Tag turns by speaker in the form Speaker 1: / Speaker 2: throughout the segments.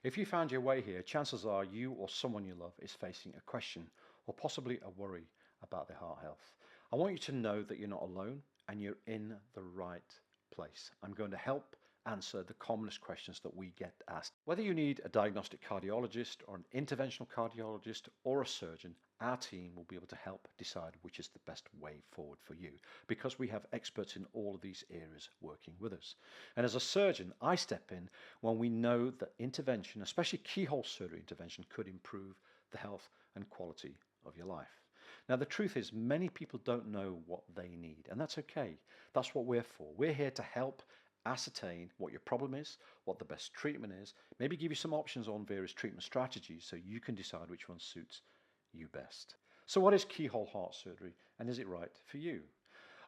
Speaker 1: If you found your way here, chances are you or someone you love is facing a question or possibly a worry about their heart health. I want you to know that you're not alone and you're in the right place. I'm going to help answer the commonest questions that we get asked. Whether you need a diagnostic cardiologist or an interventional cardiologist or a surgeon, our team will be able to help decide which is the best way forward for you, because we have experts in all of these areas working with us. And as a surgeon, I step in when we know that intervention, especially keyhole surgery intervention, could improve the health and quality of your life. Now, the truth is many people don't know what they need, and that's okay. That's what we're for. We're here to help ascertain what your problem is, what the best treatment is, maybe give you some options on various treatment strategies so you can decide which one suits you best. So what is keyhole heart surgery, and is it right for you?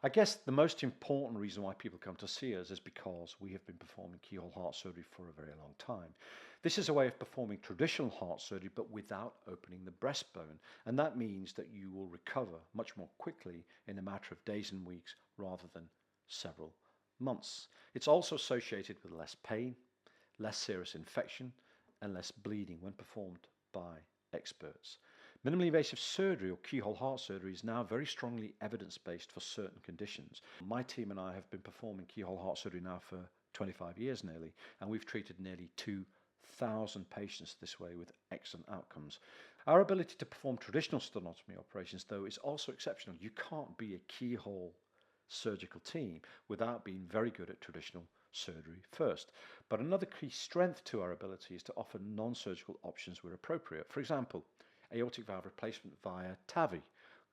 Speaker 1: I guess the most important reason why people come to see us is because we have been performing keyhole heart surgery for a very long time. This is a way of performing traditional heart surgery but without opening the breastbone, and that means that you will recover much more quickly in a matter of days and weeks rather than several months. It's also associated with less pain, less serious infection, and less bleeding when performed by experts. Minimally invasive surgery, or keyhole heart surgery, is now very strongly evidence-based for certain conditions. My team and I have been performing keyhole heart surgery now for 25 years nearly, and we've treated nearly 2,000 patients this way with excellent outcomes. Our ability to perform traditional sternotomy operations, though, is also exceptional. You can't be a keyhole surgical team without being very good at traditional surgery first. But another key strength to our ability is to offer non-surgical options where appropriate. For example, aortic valve replacement via TAVI,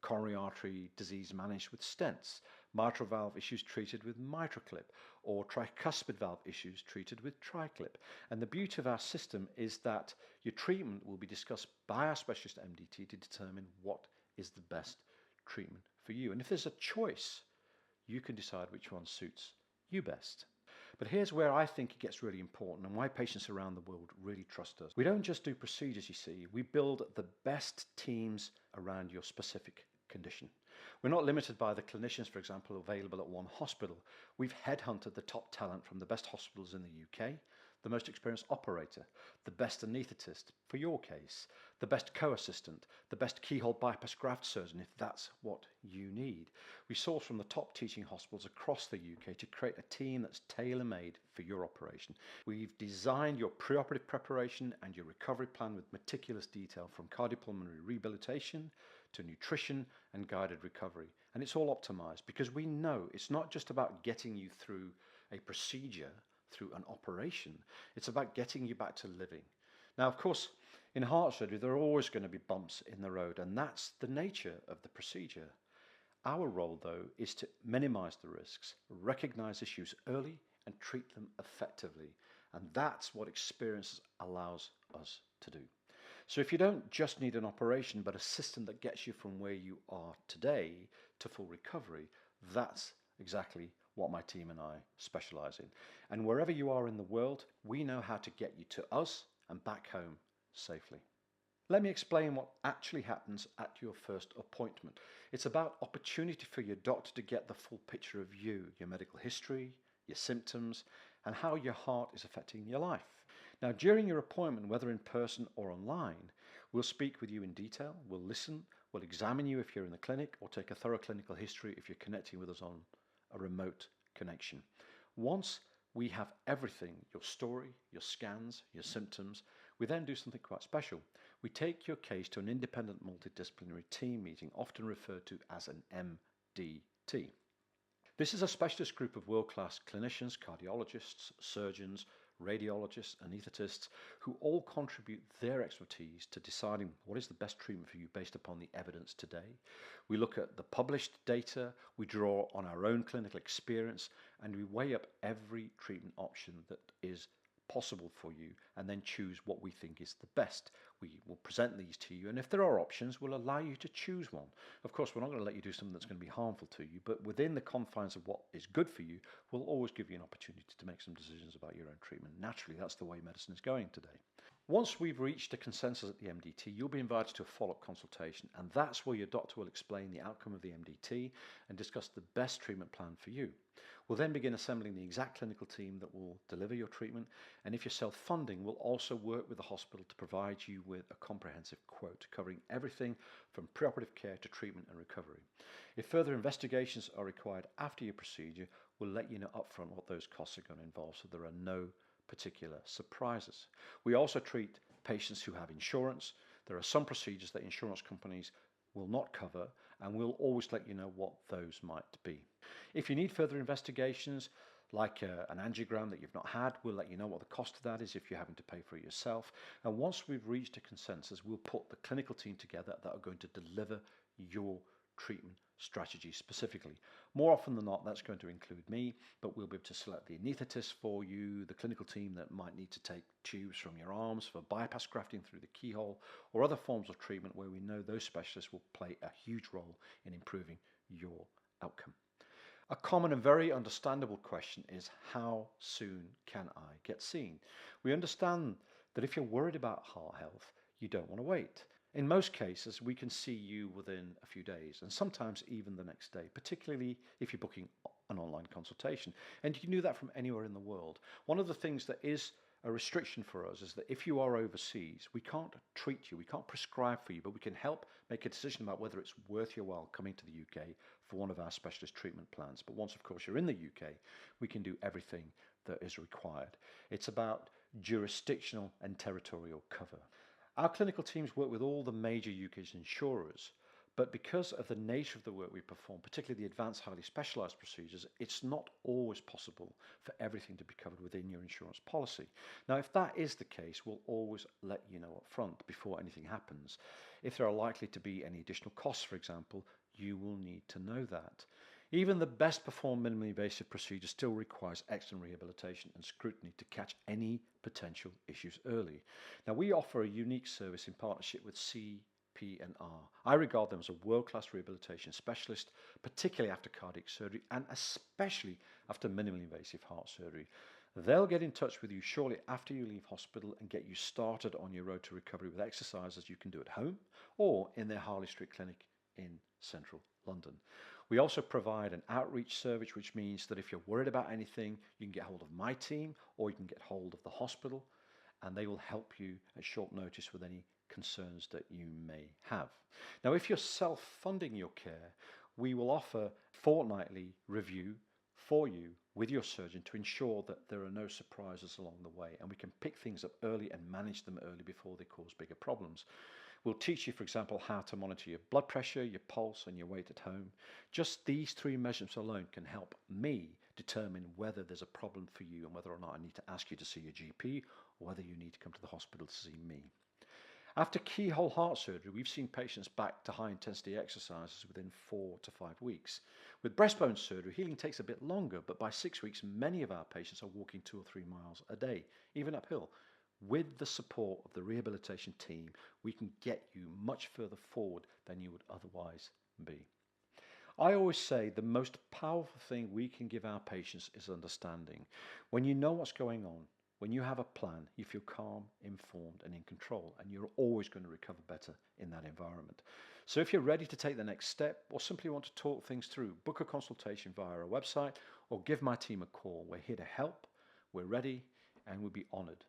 Speaker 1: coronary artery disease managed with stents, mitral valve issues treated with MitraClip, or tricuspid valve issues treated with TriClip. And the beauty of our system is that your treatment will be discussed by our specialist MDT to determine what is the best treatment for you. And if there's a choice, you can decide which one suits you best. But here's where I think it gets really important and why patients around the world really trust us. We don't just do procedures, you see. We build the best teams around your specific condition. We're not limited by the clinicians, for example, available at one hospital. We've headhunted the top talent from the best hospitals in the UK, the most experienced operator, the best anaesthetist for your case, the best co-assistant, the best keyhole bypass graft surgeon if that's what you need. We source from the top teaching hospitals across the UK to create a team that's tailor-made for your operation. We've designed your preoperative preparation and your recovery plan with meticulous detail, from cardiopulmonary rehabilitation to nutrition and guided recovery. And it's all optimized because we know it's not just about getting you through a procedure, through an operation. It's about getting you back to living. Now, of course, in heart surgery, there are always going to be bumps in the road, and that's the nature of the procedure. Our role, though, is to minimize the risks, recognize issues early, and treat them effectively. And that's what experience allows us to do. So if you don't just need an operation, but a system that gets you from where you are today to full recovery, that's exactly what my team and I specialize in. And wherever you are in the world, we know how to get you to us and back home safely. Let me explain what actually happens at your first appointment. It's about opportunity for your doctor to get the full picture of you, your medical history, your symptoms, and how your heart is affecting your life. Now, during your appointment, whether in person or online, we'll speak with you in detail, we'll listen, we'll examine you if you're in the clinic, or take a thorough clinical history if you're connecting with us on a remote connection. Once we have everything, your story, your scans, your symptoms, we then do something quite special. We take your case to an independent multidisciplinary team meeting, often referred to as an MDT. This is a specialist group of world-class clinicians, cardiologists, surgeons, radiologists, anaesthetists, who all contribute their expertise to deciding what is the best treatment for you based upon the evidence today. We look at the published data, we draw on our own clinical experience, and we weigh up every treatment option that is possible for you and then choose what we think is the best. We will present these to you, and if there are options, we'll allow you to choose one. Of course, we're not going to let you do something that's going to be harmful to you, but within the confines of what is good for you, we'll always give you an opportunity to make some decisions about your own treatment. Naturally, that's the way medicine is going today. Once we've reached a consensus at the MDT, you'll be invited to a follow-up consultation, and that's where your doctor will explain the outcome of the MDT and discuss the best treatment plan for you. We'll then begin assembling the exact clinical team that will deliver your treatment, and if you're self-funding, we'll also work with the hospital to provide you with a comprehensive quote covering everything from preoperative care to treatment and recovery. If further investigations are required after your procedure, we'll let you know upfront what those costs are going to involve, so there are no particular surprises. We also treat patients who have insurance. There are some procedures that insurance companies will not cover, and we'll always let you know what those might be. If you need further investigations, like an angiogram that you've not had, we'll let you know what the cost of that is if you're having to pay for it yourself. And once we've reached a consensus, we'll put the clinical team together that are going to deliver your treatment strategy specifically. More often than not, that's going to include me, but we'll be able to select the anaesthetist for you, the clinical team that might need to take tubes from your arms for bypass grafting through the keyhole, or other forms of treatment where we know those specialists will play a huge role in improving your outcome. A common and very understandable question is, how soon can I get seen? We understand that if you're worried about heart health, you don't want to wait. In most cases, we can see you within a few days, and sometimes even the next day, particularly if you're booking an online consultation. And you can do that from anywhere in the world. One of the things that is a restriction for us is that if you are overseas, we can't treat you, we can't prescribe for you, but we can help make a decision about whether it's worth your while coming to the UK for one of our specialist treatment plans. But once, of course, you're in the UK, we can do everything that is required. It's about jurisdictional and territorial cover. Our clinical teams work with all the major UK's insurers, but because of the nature of the work we perform, particularly the advanced highly specialised procedures, it's not always possible for everything to be covered within your insurance policy. Now, if that is the case, we'll always let you know up front before anything happens. If there are likely to be any additional costs, for example, you will need to know that. Even the best performed minimally invasive procedure still requires excellent rehabilitation and scrutiny to catch any potential issues early. Now, we offer a unique service in partnership with CP&R. I regard them as a world-class rehabilitation specialist, particularly after cardiac surgery and especially after minimally invasive heart surgery. They'll get in touch with you shortly after you leave hospital and get you started on your road to recovery with exercises you can do at home or in their Harley Street clinic in central London. We also provide an outreach service, which means that if you're worried about anything, you can get hold of my team or you can get hold of the hospital, and they will help you at short notice with any concerns that you may have. Now, if you're self-funding your care, we will offer fortnightly review for you with your surgeon to ensure that there are no surprises along the way, and we can pick things up early and manage them early before they cause bigger problems. We'll teach you, for example, how to monitor your blood pressure, your pulse, and your weight at home. Just these 3 measurements alone can help me determine whether there's a problem for you and whether or not I need to ask you to see your GP or whether you need to come to the hospital to see me. After keyhole heart surgery, we've seen patients back to high-intensity exercises within 4 to 5 weeks. With breastbone surgery, healing takes a bit longer, but by 6 weeks, many of our patients are walking 2 or 3 miles a day, even uphill. With the support of the rehabilitation team, we can get you much further forward than you would otherwise be. I always say the most powerful thing we can give our patients is understanding. When you know what's going on, when you have a plan, you feel calm, informed, and in control, and you're always going to recover better in that environment. So if you're ready to take the next step or simply want to talk things through, book a consultation via our website or give my team a call. We're here to help, we're ready, and we'll be honoured